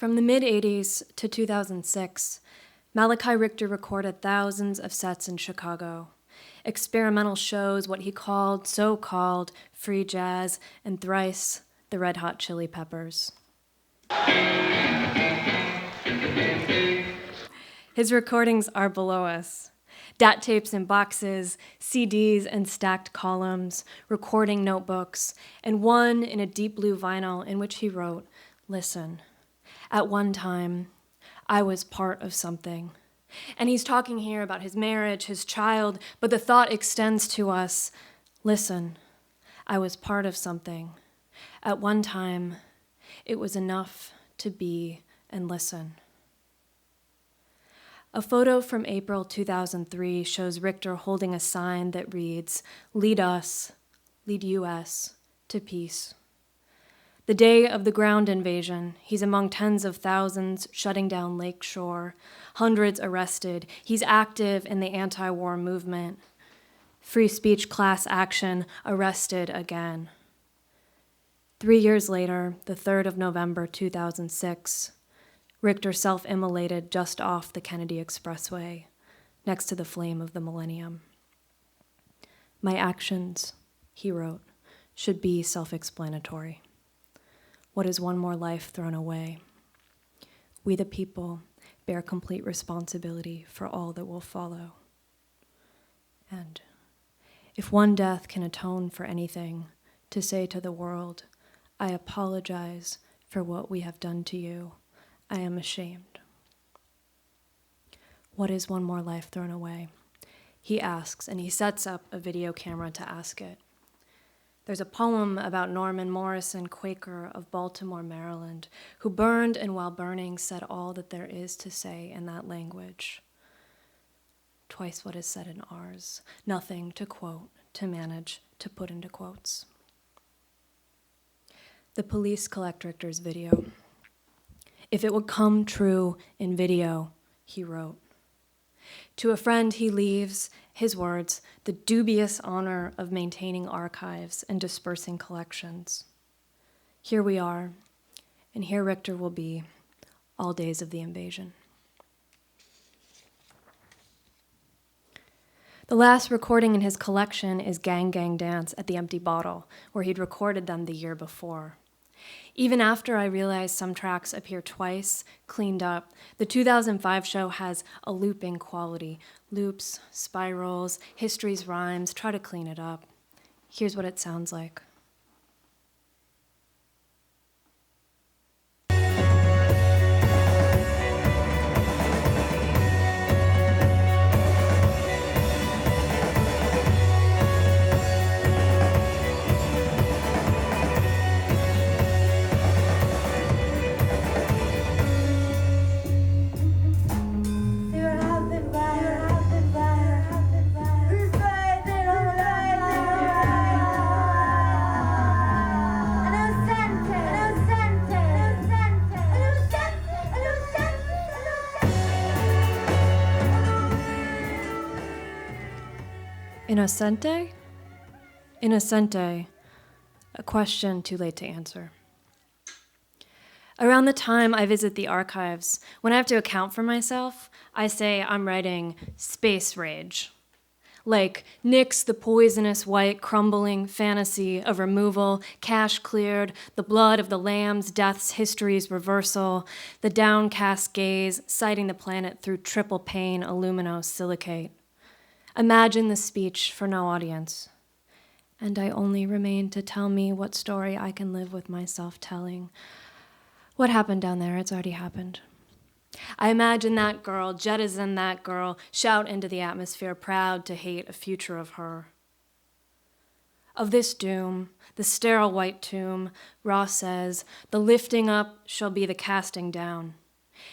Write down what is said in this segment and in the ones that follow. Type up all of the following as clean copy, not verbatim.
From the mid-'80s to 2006, Malachi Ror recorded thousands of sets in Chicago, experimental shows, what he called, so-called, free jazz, and thrice the Red Hot Chili Peppers. His recordings are below us. DAT tapes in boxes, CDs and stacked columns, recording notebooks, and one in a deep blue vinyl in which he wrote, "Listen, at one time, I was part of something." And he's talking here about his marriage, his child, but the thought extends to us. Listen, I was part of something. At one time, it was enough to be and listen. A photo from April 2003 shows Ror holding a sign that reads, "Lead us, lead US, to peace." The day of the ground invasion, he's among tens of thousands shutting down Lake Shore, hundreds arrested. He's active in the anti-war movement. Free speech class action, arrested again. 3 years later, the 3rd of November 2006, Ror self-immolated just off the Kennedy Expressway, next to the flame of the millennium. "My actions," he wrote, "should be self-explanatory. What is one more life thrown away? We the people bear complete responsibility for all that will follow. And if one death can atone for anything, to say to the world, I apologize for what we have done to you. I am ashamed." What is one more life thrown away? He asks, and he sets up a video camera to ask it. There's a poem about Norman Morrison, Quaker of Baltimore, Maryland, who burned and while burning said all that there is to say in that language. Twice what is said in ours, nothing to quote, to manage, to put into quotes. The police collect Richter's video. "If it would come true in video," he wrote. To a friend he leaves, his words, the dubious honor of maintaining archives and dispersing collections. Here we are, and here Ror will be all days of the invasion. The last recording in his collection is Gang Gang Dance at the Empty Bottle, where he'd recorded them the year before. Even after I realized some tracks appear twice, cleaned up, the 2005 show has a looping quality. Loops, spirals, histories, rhymes, try to clean it up. Here's what it sounds like. Innocente? Innocente, a question too late to answer. Around the time I visit the archives, when I have to account for myself, I say I'm writing space rage. Like Nick's the poisonous white crumbling fantasy of removal, cache cleared, the blood of the lambs, death's history's reversal, the downcast gaze, sighting the planet through triple pane aluminosilicate. Imagine the speech for no audience. And I only remain to tell me what story I can live with myself telling. What happened down there? It's already happened. I imagine that girl, jettison that girl, shout into the atmosphere, proud to hate a future of her. Of this doom, the sterile white tomb, Ross says, the lifting up shall be the casting down.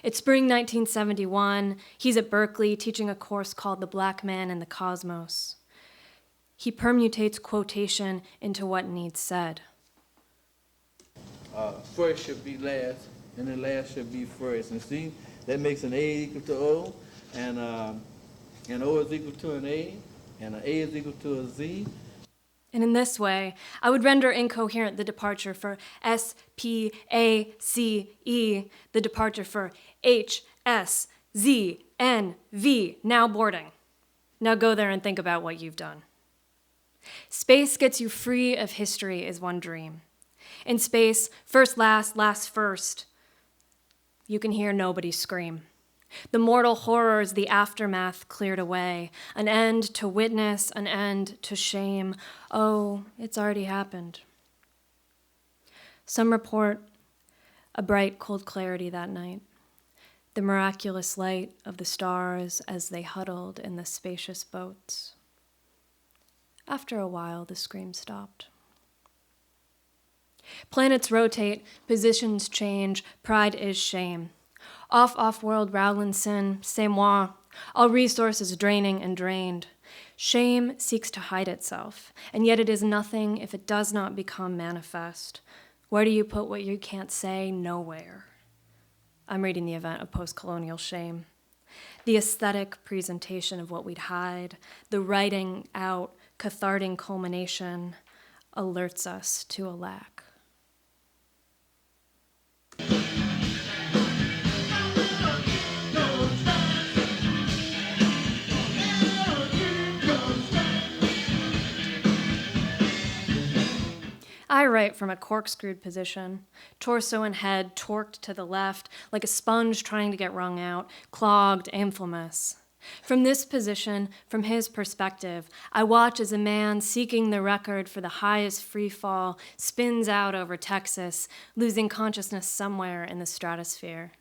It's spring 1971. He's at Berkeley teaching a course called The Black Man in the Cosmos. He permutates quotation into what needs said. First should be last, and then last should be first. And see, that makes an A equal to O, and O is equal to an A, and an A is equal to a Z. And in this way, I would render incoherent the departure for S-P-A-C-E, the departure for H-S-Z-N-V, now boarding. Now go there and think about what you've done. Space gets you free of history is one dream. In space, first last, last first, you can hear nobody scream. The mortal horrors, the aftermath cleared away. An end to witness, an end to shame. Oh, it's already happened. Some report a bright, cold clarity that night. The miraculous light of the stars as they huddled in the spacious boats. After a while, the scream stopped. Planets rotate, positions change, pride is shame. Off-world Rowlandson, c'est moi, all resources draining and drained. Shame seeks to hide itself, and yet it is nothing if it does not become manifest. Where do you put what you can't say? Nowhere. I'm reading the event of post-colonial shame. The aesthetic presentation of what we'd hide, the writing out, cathartic culmination, alerts us to a lack. I write from a corkscrewed position, torso and head torqued to the left, like a sponge trying to get wrung out, clogged, infamous. From this position, from his perspective, I watch as a man seeking the record for the highest free fall spins out over Texas, losing consciousness somewhere in the stratosphere.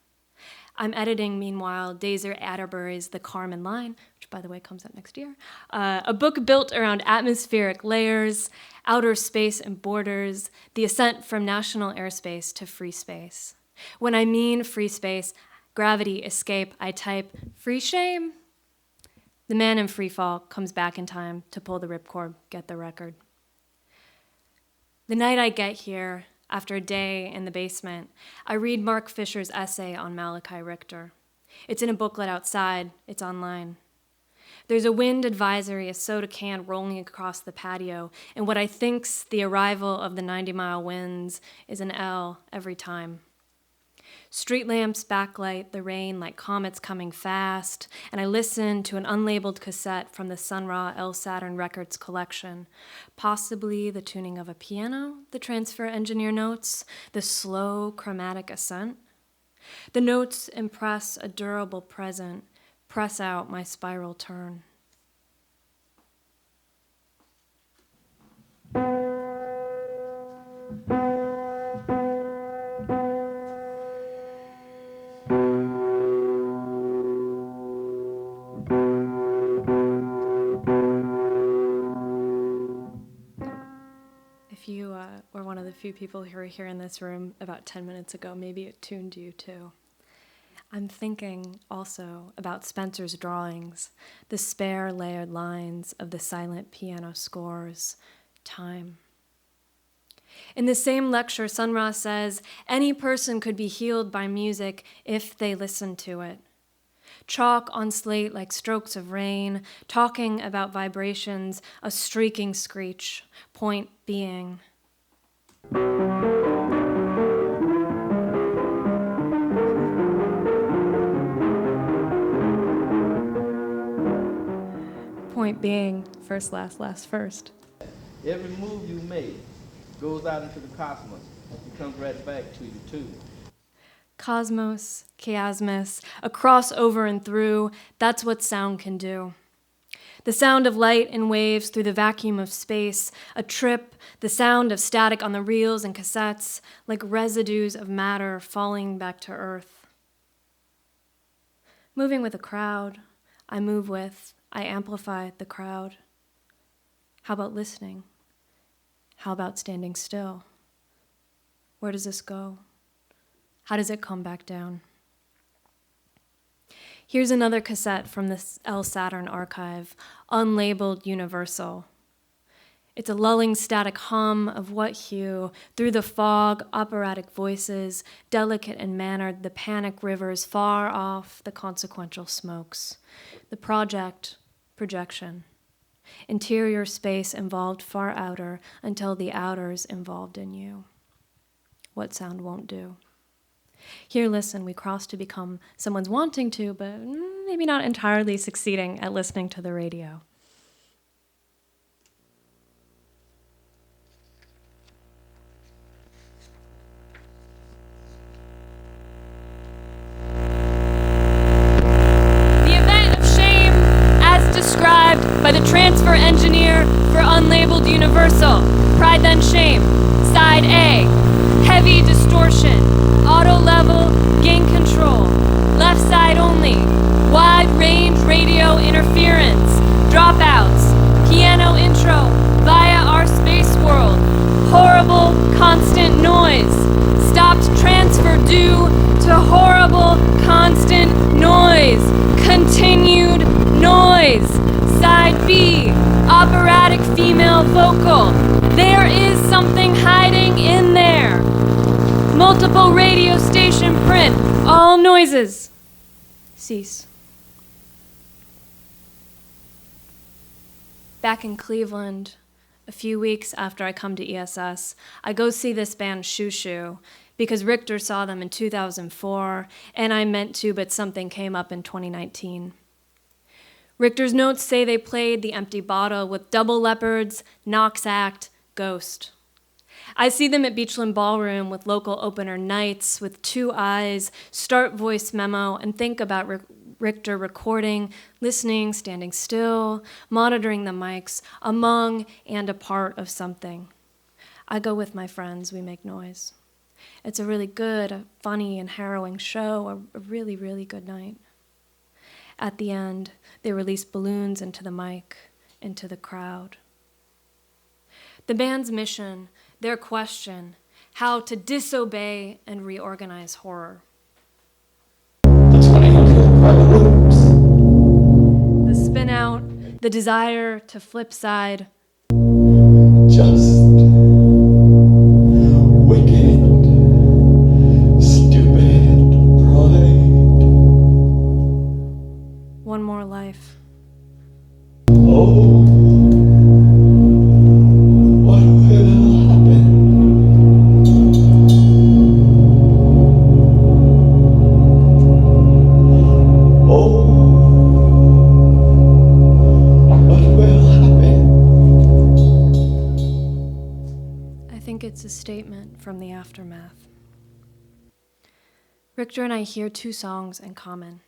I'm editing, meanwhile, Dazer Atterbury's The Carmen Line, which, by the way, comes out next year, a book built around atmospheric layers, outer space and borders, the ascent from national airspace to free space. When I mean free space, gravity, escape, I type free shame. The man in free fall comes back in time to pull the ripcord, get the record. The night I get here, after a day in the basement, I read Mark Fisher's essay on Malachi Ror. It's in a booklet outside. It's online. There's a wind advisory, a soda can rolling across the patio, and what I think's the arrival of the 90-mile winds is an L every time. Street lamps backlight the rain like comets coming fast, and I listen to an unlabeled cassette from the Sun Ra El Saturn Records collection, possibly the tuning of a piano, the transfer engineer notes, the slow chromatic ascent. The notes impress a durable present, press out my spiral turn. If you were one of the few people who were here in this room about 10 minutes ago, maybe it tuned you too. I'm thinking also about Spencer's drawings, the spare layered lines of the silent piano scores, time. In the same lecture, Sun Ra says, any person could be healed by music if they listen to it. Chalk on slate like strokes of rain, talking about vibrations, a streaking screech, point being. Point being, first, last, last, first. Every move you make goes out into the cosmos. It comes right back to you, too. Cosmos, chiasmus, a crossover and through, that's what sound can do. The sound of light and waves through the vacuum of space, a trip, the sound of static on the reels and cassettes, like residues of matter falling back to earth. Moving with a crowd, I move with, I amplify the crowd. How about listening? How about standing still? Where does this go? How does it come back down? Here's another cassette from the El Saturn archive, unlabeled universal. It's a lulling static hum of what hue, through the fog, operatic voices, delicate and mannered, the panic rivers far off, the consequential smokes. The project, projection. Interior space involved far outer until the outer's involved in you. What sound won't do. Here, listen, we cross to become someone's wanting to, but maybe not entirely succeeding at listening to the radio. By the transfer engineer for unlabeled universal. Pride then shame. Side A. Heavy distortion. Auto level. Gain control. Left side only. Wide range radio interference. Dropouts. Piano intro via our space world. Horrible constant noise. Stopped transfer due to horrible constant noise. Continued noise. Side B, operatic female vocal. There is something hiding in there. Multiple radio station print. All noises cease. Back in Cleveland, a few weeks after I come to ESS, I go see this band Shoo Shoo because Richter saw them in 2004, and I meant to, but something came up in 2019. Richter's notes say they played The Empty Bottle with Double Leopards, Knox Act, Ghost. I see them at Beachland Ballroom with local opener Nights, with Two Eyes, Start Voice Memo, and think about Richter recording, listening, standing still, monitoring the mics, among and a part of something. I go with my friends, we make noise. It's a really good, a funny and harrowing show, a really, really good night. At the end, they release balloons into the mic, into the crowd. The band's mission, their question, how to disobey and reorganize horror. That's when I hear private loops. The spin out, the desire to flip side. Just wicked, stupid pride. One more life. Oh, what will happen? Oh, what will happen? I think it's a statement from the aftermath. Richter and I hear two songs in common.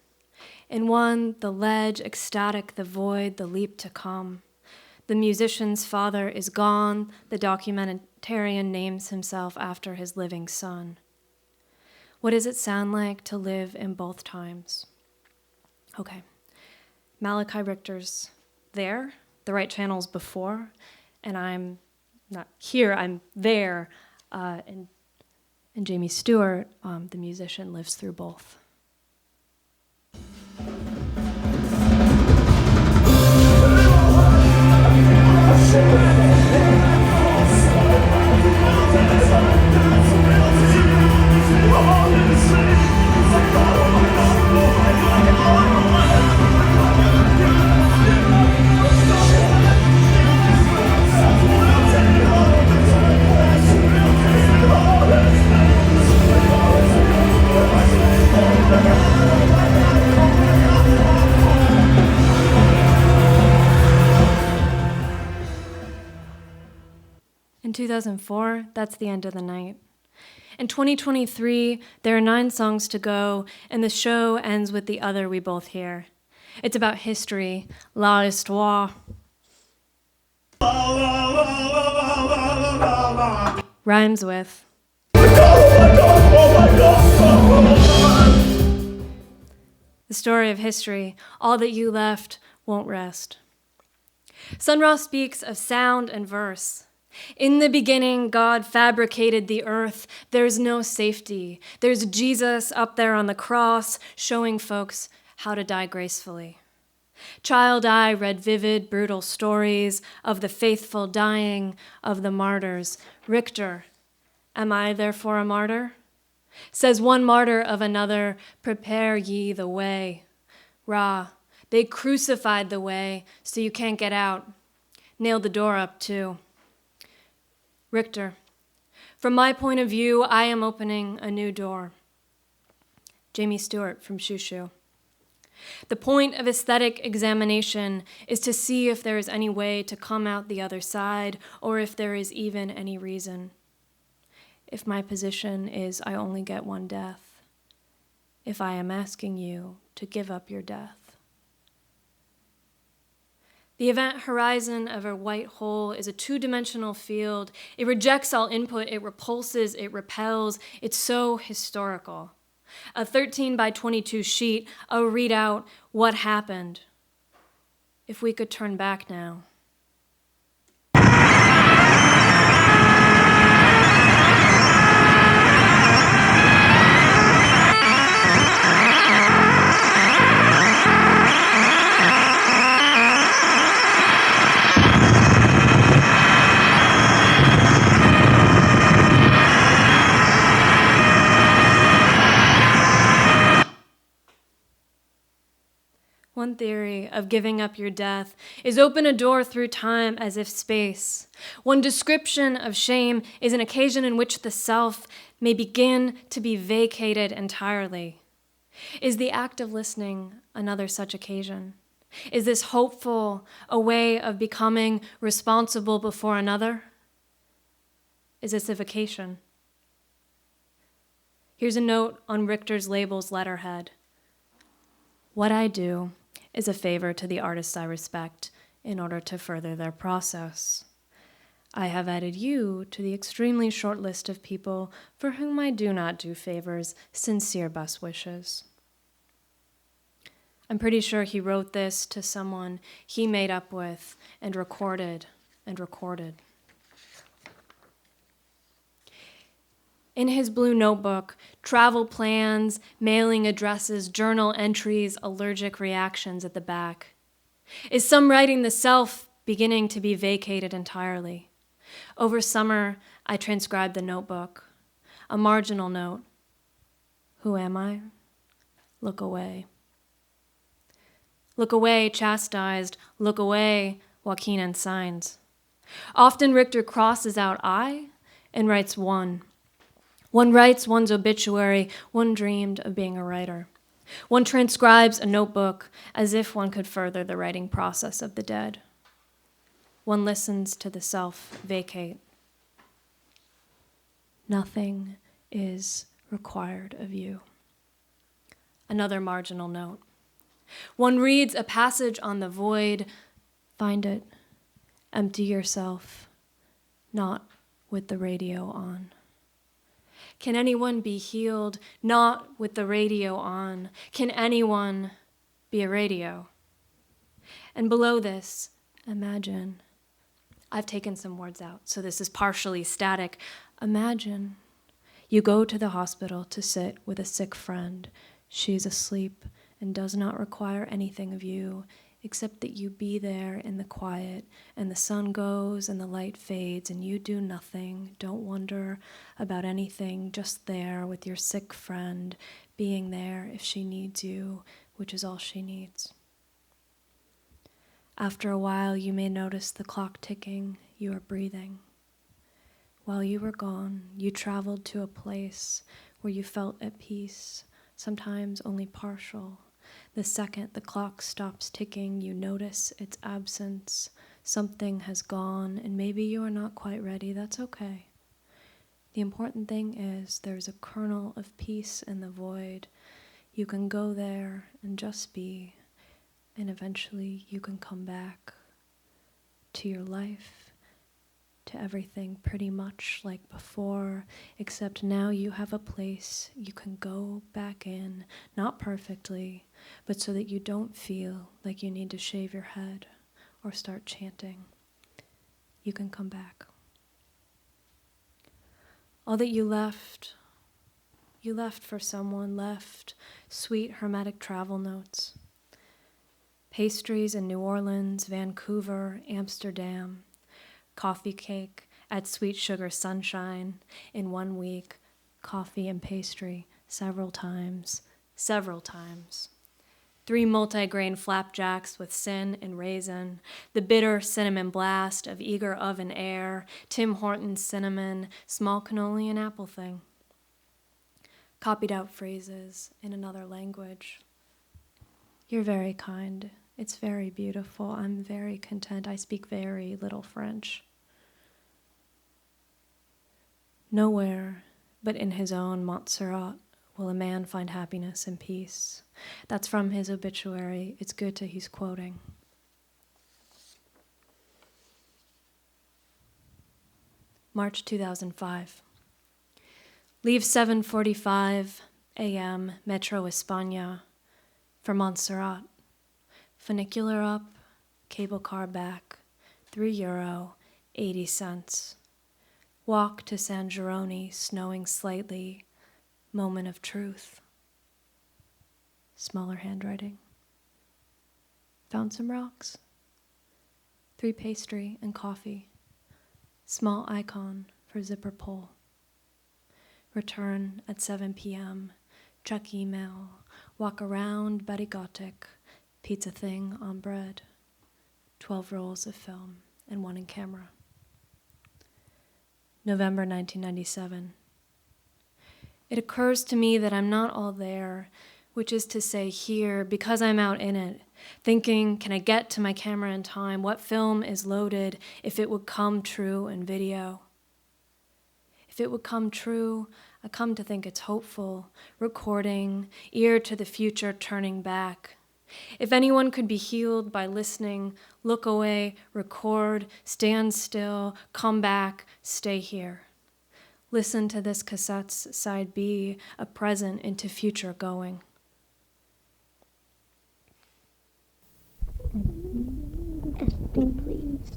In one, the ledge, ecstatic, the void, the leap to come. The musician's father is gone. The documentarian names himself after his living son. What does it sound like to live in both times? Okay. Malachi Richter's there, the right channel's before, and I'm not here, I'm there. And Jamie Stewart, the musician, lives through both. In 2004, that's the end of the night. In 2023, there are 9 songs to go, and the show ends with the other we both hear. It's about history, la histoire. Rhymes with the story of history, all that you left won't rest. Sun Ra speaks of sound and verse. In the beginning, God fabricated the earth. There's no safety. There's Jesus up there on the cross showing folks how to die gracefully. Child Eye read vivid, brutal stories of the faithful dying, of the martyrs. Richter, am I therefore a martyr? Says one martyr of another, prepare ye the way. Ra, they crucified the way so you can't get out. Nailed the door up, too. Richter, from my point of view, I am opening a new door. Jamie Stewart from Shushu. The point of aesthetic examination is to see if there is any way to come out the other side, or if there is even any reason. If my position is I only get one death, if I am asking you to give up your death. The event horizon of a white hole is a two-dimensional field. It rejects all input, it repulses, it repels. It's so historical. A 13 by 22 sheet, a readout, what happened. If we could turn back now. One theory of giving up your death is open a door through time as if space. One description of shame is an occasion in which the self may begin to be vacated entirely. Is the act of listening another such occasion? Is this hopeful a way of becoming responsible before another? Is this a vacation? Here's a note on Richter's label's letterhead. What I do is a favor to the artists I respect in order to further their process. I have added you to the extremely short list of people for whom I do not do favors. Sincere best wishes. I'm pretty sure he wrote this to someone he made up with and recorded and recorded. In his blue notebook, travel plans, mailing addresses, journal entries, allergic reactions at the back. Is some writing the self beginning to be vacated entirely? Over summer, I transcribed the notebook. A marginal note. Who am I? Look away. Look away, chastised. Look away, Joaquin and signs. Often Richter crosses out I and writes one. One writes one's obituary, one dreamed of being a writer. One transcribes a notebook as if one could further the writing process of the dead. One listens to the self vacate. Nothing is required of you. Another marginal note. One reads a passage on the void, find it, empty yourself, not with the radio on. Can anyone be healed not with the radio on? Can anyone be a radio? And below this, imagine. I've taken some words out, so this is partially static. Imagine you go to the hospital to sit with a sick friend. She's asleep and does not require anything of you except that you be there in the quiet, and the sun goes and the light fades and you do nothing, don't wonder about anything, just there with your sick friend, being there if she needs you, which is all she needs. After a while, you may notice the clock ticking, you are breathing. While you were gone, you traveled to a place where you felt at peace, sometimes only partial. The second the clock stops ticking, you notice its absence. Something has gone, and maybe you are not quite ready. That's okay. The important thing is there's a kernel of peace in the void. You can go there and just be, and eventually you can come back to your life, to everything pretty much like before, except now you have a place you can go back in, not perfectly, but so that you don't feel like you need to shave your head or start chanting. You can come back. All that you left for someone, left sweet hermetic travel notes. Pastries in New Orleans, Vancouver, Amsterdam. Coffee cake at Sweet Sugar Sunshine in 1 week, coffee and pastry several times. 3 multi-grain flapjacks with sin and raisin, the bitter cinnamon blast of eager oven air, Tim Hortons cinnamon, small cannoli and apple thing. Copied out phrases in another language. You're very kind. It's very beautiful. I'm very content. I speak very little French. Nowhere but in his own Montserrat will a man find happiness and peace. That's from his obituary. It's Goethe he's quoting. March 2005. Leave 7:45 a.m. Metro España for Montserrat. Funicular up, cable car back, €3.80. Walk to San Gironi, snowing slightly, moment of truth. Smaller handwriting. Found some rocks. 3 pastry and coffee. Small icon for zipper pull. Return at 7 p.m. Check email. Walk around Betty Gothic. Pizza thing on bread. 12 rolls of film and 1 in camera. November 1997. It occurs to me that I'm not all there, which is to say here, because I'm out in it, thinking, can I get to my camera in time? What film is loaded if it would come true in video? If it would come true, I come to think it's hopeful, recording, ear to the future turning back. If anyone could be healed by listening, look away, record, stand still, come back, stay here. Listen to this cassette's side B, a present into future going. SD, please.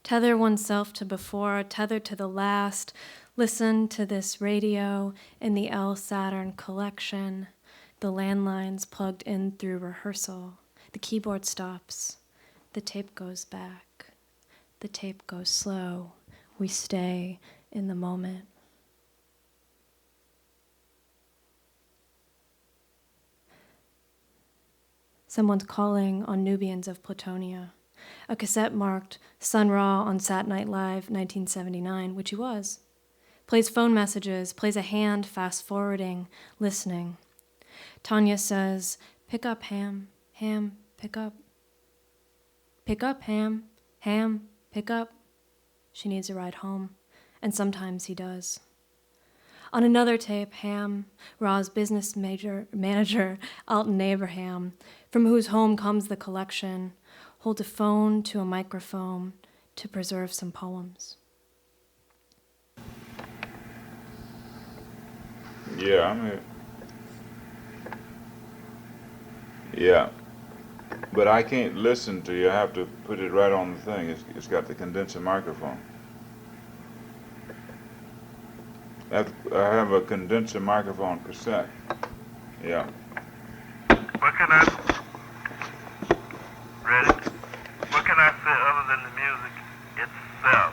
Tether oneself to before, tether to the last. Listen to this radio in the L Saturn collection. The landlines plugged in through rehearsal. The keyboard stops. The tape goes back. The tape goes slow. We stay in the moment. Someone's calling on Nubians of Platonia. A cassette marked Sun Ra on Sat Night Live 1979, which he was. Plays phone messages, plays a hand fast-forwarding, listening. Tanya says, pick up, Ham, Ham, pick up. Pick up, Ham, Ham, pick up. She needs a ride home, and sometimes he does. On another tape, Ham, Ra's business manager, Alton Abraham, from whose home comes the collection, holds a phone to a microphone to preserve some poems. Yeah, I'm here. Yeah, but I can't listen to you. I have to put it right on the thing. It's got the condenser microphone. I have a condenser microphone cassette. Yeah. What can I... Ready? What can I say other than the music itself?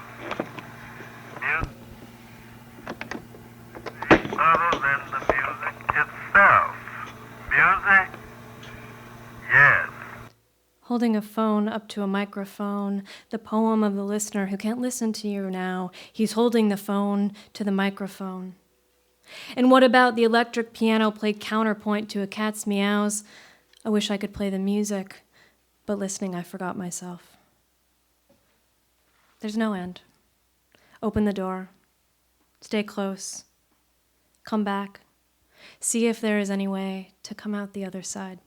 Other than the music itself. Music? Yes. Holding a phone up to a microphone, the poem of the listener who can't listen to you now, he's holding the phone to the microphone. And what about the electric piano played counterpoint to a cat's meows? I wish I could play the music, but listening I forgot myself. There's no end. Open the door. Stay close. Come back. See if there is any way to come out the other side.